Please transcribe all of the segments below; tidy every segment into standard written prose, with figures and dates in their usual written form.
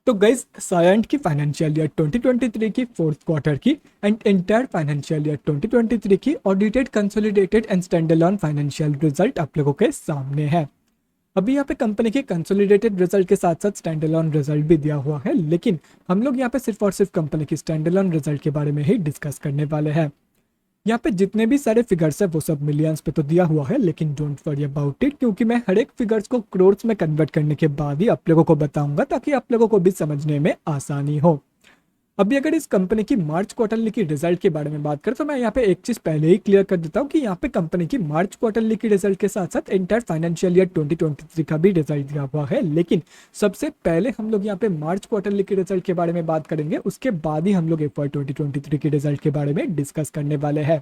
तो गाइस सायंट की financial year 2023 की फोर्थ क्वार्टर की एंड एंटायर फाइनेंशियल ईयर 2023 की audited consolidated and standalone financial result आप लोगों के सामने है। अभी यहाँ पे कंपनी के कंसोलिडेटेड रिजल्ट के साथ साथ स्टैंडअलोन रिजल्ट भी दिया हुआ है, लेकिन हम लोग यहाँ पे सिर्फ और सिर्फ कंपनी की स्टैंडअलोन रिजल्ट के बारे में ही डिस्कस करने वाले हैं। यहाँ पे जितने भी सारे फिगर्स है वो सब मिलियंस पे तो दिया हुआ है, लेकिन डोंट वरी अबाउट इट, क्योंकि मैं हर एक फिगर्स को क्रोर्स में कन्वर्ट करने के बाद ही आप लोगों को बताऊंगा ताकि आप लोगों को भी समझने में आसानी हो। अभी अगर इस कंपनी की मार्च क्वार्टरली की रिजल्ट के बारे में बात करें तो मैं यहाँ पे एक चीज पहले ही क्लियर कर देता हूँ कि यहाँ पे कंपनी की मार्च क्वार्टरली की रिजल्ट के साथ साथ एंटायर फाइनेंशियल ईयर 2023 का भी रिजल्ट दिया हुआ है, लेकिन सबसे पहले हम लोग यहाँ पे मार्च क्वार्टरली की रिजल्ट के बारे में बात करेंगे, उसके बाद ही हम लोग FY 2023 की रिजल्ट के बारे में डिस्कस करने वाले हैं।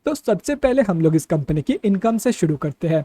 तो सबसे पहले हम लोग इस कंपनी की इनकम से शुरू करते हैं।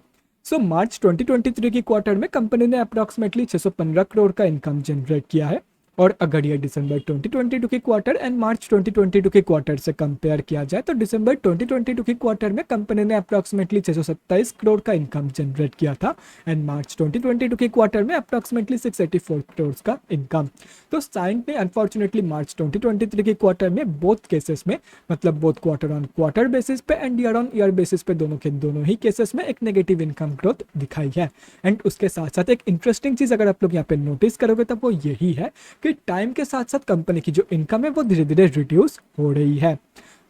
मार्च 2023 की क्वार्टर में कंपनी ने अप्रॉक्सीमेटली 615 करोड़ का इनकम जनरेट किया है। और अगर ये दिसंबर 2022 की क्वार्टर एंड मार्च 2022 की क्वार्टर से कंपेयर किया जाए तो दिसंबर 2022 की क्वार्टर में कंपनी ने अप्रॉक्सीमेटली 627 करोड़ का इनकम जनरेट किया था एंड मार्च 2022 की क्वार्टर में अप्रॉक्सीमेटली 684 करोड़ का इनकम। तो साइंट ने अनफॉर्चुनेटली मार्च 2023 की क्वार्टर में बोथ केसेस में, मतलब both quarter on quarter basis पे and year on year basis पे, दोनों के दोनों ही केसेस में एक नेगेटिव इनकम ग्रोथ दिखाई है। एंड उसके साथ साथ एक इंटरेस्टिंग चीज अगर आप लोग यहाँ पे नोटिस करोगे तो वो यही है कि टाइम के साथ साथ कंपनी की जो इनकम है वो धीरे धीरे रिड्यूस हो रही है।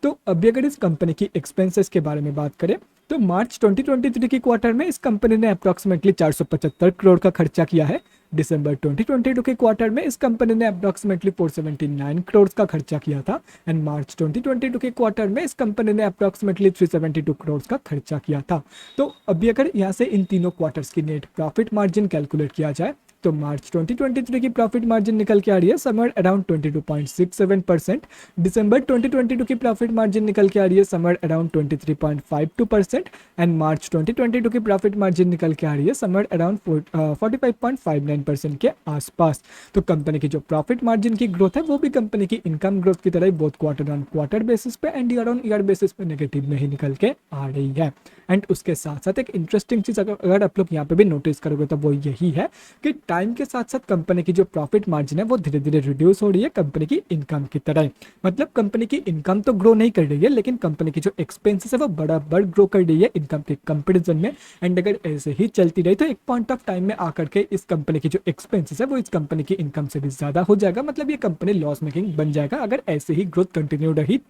तो अभी अगर इस कंपनी की एक्सपेंसेस के बारे में बात करें तो मार्च 2023 की क्वार्टर में इस कंपनी ने अप्रॉक्सीमेटली 475 करोड़ का खर्चा किया है। दिसंबर 2022 के क्वार्टर में इस कंपनी ने अप्रॉक्सीमेटली 479 करोड़ का खर्चा किया था एंड मार्च 2022 के क्वार्टर में इस कंपनी ने अप्रॉक्सीमेटली 372 करोड़ का खर्चा किया था। तो अभी अगर यहाँ से इन तीनों क्वार्टर्स की नेट प्रॉफिट मार्जिन कैलकुलेट किया जाए तो मार्च 2023 की प्रॉफिट मार्जिन निकल के आ रही है समवेयर अराउंड 22.67%। दिसंबर 2022 की प्रॉफिट मार्जिन निकल के आ रही है समवेयर अराउंड 23.52% एंड मार्च 2022 की प्रॉफिट मार्जिन निकल के आ रही है समवेयर अराउंड 45.59% के आसपास। तो कंपनी की जो प्रॉफिट मार्जिन की ग्रोथ है वो भी कंपनी की इनकम ग्रोथ की तरह ही बहुत क्वार्टर ऑन क्वार्टर बेसिस पे and year on year basis पे नेगेटिव में ही निकल के आ रही है। एंड उसके साथ साथ एक इंटरेस्टिंग चीज अगर आप लोग यहाँ पे भी नोटिस करोगे तो वो यही है कि टाइम के साथ साथ कंपनी की जो प्रॉफिट मार्जिन है वो धीरे धीरे रिड्यूस हो रही है कंपनी की इनकम की तरह। मतलब कंपनी की इनकम तो ग्रो नहीं कर रही है, लेकिन कंपनी की जो एक्सपेंसेस है वो बराबर ग्रो कर रही है इनकम के कंपेरिजन में। एंड अगर ऐसे ही चलती रही तो एक पॉइंट ऑफ टाइम में आकर के इस कंपनी की जो एक्सपेंसेस है वो इस कंपनी की इनकम से भी ज्यादा हो जाएगा, मतलब ये कंपनी लॉस मेकिंग बन जाएगा अगर ऐसे ही ग्रोथ कंटिन्यू रही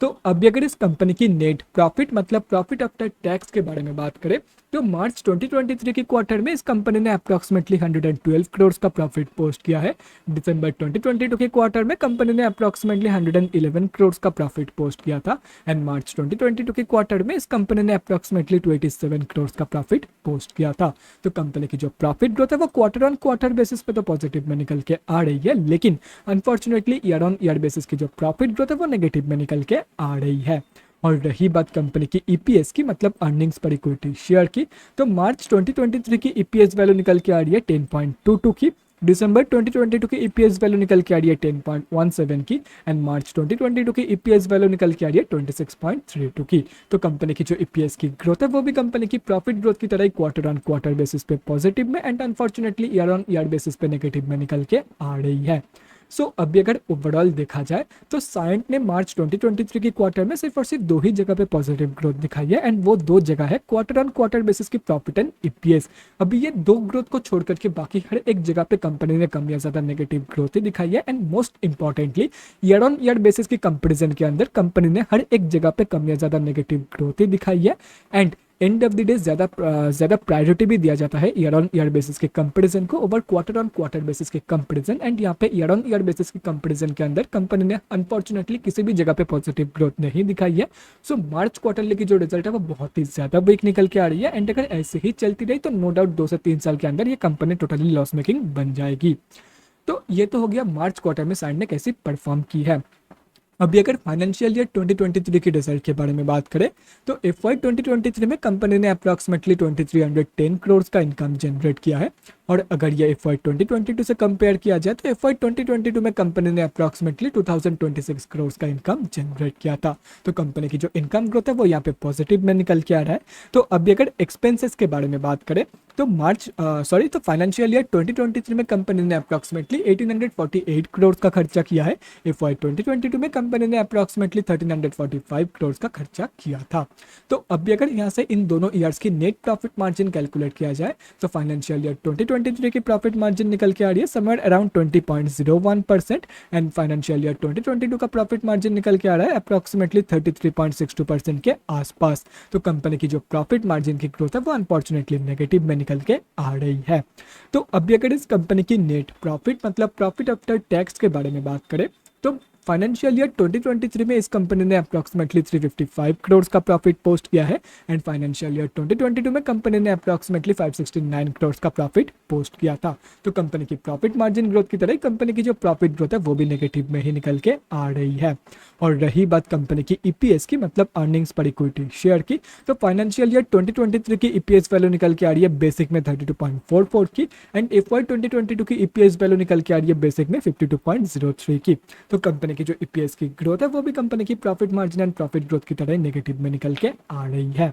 तो अभी अगर इस कंपनी की नेट प्रॉफिट मतलब प्रॉफिट आफ्टर टैक्स के बारे में बात करें तो मार्च 2023 की क्वार्टर में इस कंपनी ने अप्रॉक्सीमेटली 112 करोड़ का प्रॉफिट पोस्ट किया है। दिसंबर 2022 के क्वार्टर में कंपनी ने अप्रॉक्सीमेटली 111 करोड़ का प्रॉफिट पोस्ट किया था एंड मार्च 2022 के क्वार्टर में इस कंपनी ने अप्रॉक्सीमेटली 287 करोड़ का प्रॉफिट पोस्ट किया था। तो कंपनी की जो प्रॉफिट ग्रोथ है वो क्वार्टर ऑन क्वार्टर बेसिस पे तो पॉजिटिव में निकल के आ रही है, लेकिन unfortunately year on year basis की जो प्रॉफिट ग्रोथ है वो नेगेटिव में निकल के आ रही है। और रही बात कंपनी की ईपीएस की, मतलब अर्निंग्स पर इक्विटी शेयर की, तो मार्च 2023 की ईपीएस वैल्यू निकल के आ रही है 10.22 की। दिसंबर 2022 की ईपीएस वैल्यू निकल के आ रही है 10.17 की एंड मार्च 2022 की ईपीएस वैल्यू निकल के आ रही है 26.32 की। तो कंपनी की जो ईपीएस की ग्रोथ है वो भी कंपनी की प्रॉफिट ग्रोथ की तरह ही क्वार्टर ऑन क्वार्टर बेसिस पे पॉजिटिव में and unfortunately year on year basis पे नेगेटिव में निकल के आ रही है। अभी अगर ओवरऑल देखा जाए तो साइंट ने मार्च 2023 की क्वार्टर में सिर्फ और सिर्फ दो ही जगह पे पॉजिटिव ग्रोथ दिखाई है एंड वो दो जगह है क्वार्टर ऑन क्वार्टर बेसिस की प्रॉफिट एंड ईपीएस। अभी ये दो ग्रोथ को छोड़ करके बाकी हर एक जगह पे कंपनी ने कम या ज्यादा नेगेटिव ग्रोथ ही दिखाई है and most importantly year on year basis की कंपेरिजन के अंदर कंपनी ने हर एक जगह पे कम या ज्यादा नेगेटिव ग्रोथ ही दिखाई है। And and of the day ज्यादा प्रायोरिटी भी दिया जाता है ईयर ऑन ईयर बेसिस के कंपैरिजन को over quarter on quarter basis के कंपैरिजन। एंड यहाँ पे ईयर ऑन ईयर बेसिस के कंपैरिजन के अंदर कंपनी ने अनफॉर्चुनेटली किसी भी जगह पे पॉजिटिव ग्रोथ नहीं दिखाई है। मार्च क्वार्टरली की जो रिजल्ट है वो बहुत ही ज्यादा वीक निकल के आ रही है एंड अगर ऐसे ही चलती रही तो नो डाउट 2 से 3 साल के अंदर ये कंपनी टोटली लॉस मेकिंग बन जाएगी। तो ये तो हो गया मार्च क्वार्टर में साइंट ने कैसी परफॉर्म की है। अभी अगर फाइनेंशियल ईयर 2023 की रिजल्ट के बारे में बात करें तो FY 2023 में कंपनी ने अप्रॉक्सीमेटली 2310 करोड़ का इनकम जनरेट किया है। और अगर ये FY 2022 से कंपेयर किया जाए तो FY 2022 में कंपनी ने अप्रॉक्सीमेटली 2026 करोड़ का इनकम जनरेट किया था। तो कंपनी की जो इनकम ग्रोथ है वो यहाँ पे पॉजिटिव में निकल के आ रहा है। तो अभी अगर एक्सपेंसेस के बारे में बात करें तो फाइनेंशियल ईयर 2023 में कंपनी ने अप्रॉक्सीमेटली 1848 करोड़ का खर्चा किया है। FY 2022 में कंपनी ने अप्रॉक्सीमेटली 1345 करोड़ का खर्चा किया था। तो अभी अगर यहाँ से इन दोनों ईयर्स की नेट प्रॉफिट मार्जिन कैलकुलेट किया जाए तो फाइनेंशियल ईयर 2023 की प्रॉफिट मार्जिन निकल के आ रही है somewhere around 20.01% and financial year 2022 का प्रॉफिट मार्जिन निकल के आ रहा है अप्रॉक्सीमेटली 33.62% के आसपास। तो कंपनी की जो प्रॉफिट मार्जिन की ग्रोथ है वो अनफॉर्चुनेटली नेगेटिव में निकल के आ रही है। तो अभी अगर इस कंपनी की नेट प्रॉफिट मतलब प्रॉफिट आफ्टर टैक्स के बारे में बात करें तो फाइनेंशियल ईयर 2023 में इस कंपनी ने अप्रॉक्सीमेटली 355 करोड़ का प्रॉफिट पोस्ट किया है एंड फाइनेंशियल ईयर 2022 में कंपनी ने अप्रॉक्सीमेटली 569 करोड़ का प्रॉफिट पोस्ट किया था। तो कंपनी की प्रॉफिट मार्जिन ग्रोथ की तरह कंपनी की जो प्रॉफिट ग्रोथ है वो भी नेगेटिव में ही निकल के आ रही है। और रही बात कंपनी की EPS की मतलब अर्निंग्स पर इक्विटी शेयर की, तो फाइनेंशियल ईयर 2023 की EPS वैल्यू निकल के आ रही है बेसिक में 32.44 की एंड FY 2022 की EPS वैल्यू निकल के आ रही है बेसिक में 52.03 की। तो कंपनी की जो EPS की ग्रोथ है वो भी कंपनी की profit margin and profit growth की तरह नेगेटिव में निकल के आ रही है।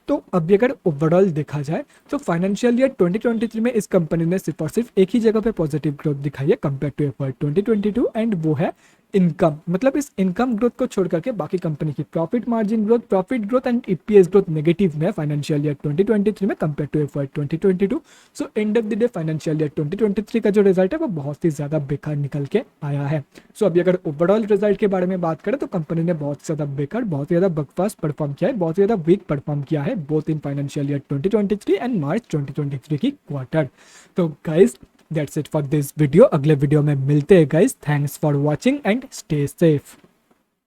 तो अभी अगर ओवरऑल देखा जाए तो फाइनेंशियल ईयर 2023 में इस कंपनी ने सिर्फ और सिर्फ एक ही जगह पे पॉजिटिव ग्रोथ दिखाई है कंपेयर टू FY 2022 एंड वो है इनकम। मतलब इस इनकम ग्रोथ को छोड़ करके बाकी कंपनी की profit margin growth, profit growth and EPS growth negative में फाइनेंशियल ईयर 2023 में compare to FY 2022। So end of the day financial year 2023 का जो रिजल्ट है वो बहुत ही ज्यादा बेकार निकल के आया है। सो अभी अगर ओवरऑल रिजल्ट के बारे में बात करें तो कंपनी ने बहुत ज्यादा बेकार, बहुत ज्यादा बकवास परफॉर्म किया है, बहुत ज्यादा वीक परफॉर्म किया है both in financial year 2023 and March 2023 की क्वार्टर। तो guys that's it for this video. अगले वीडियो में मिलते हैं guys. Thanks for watching and stay safe.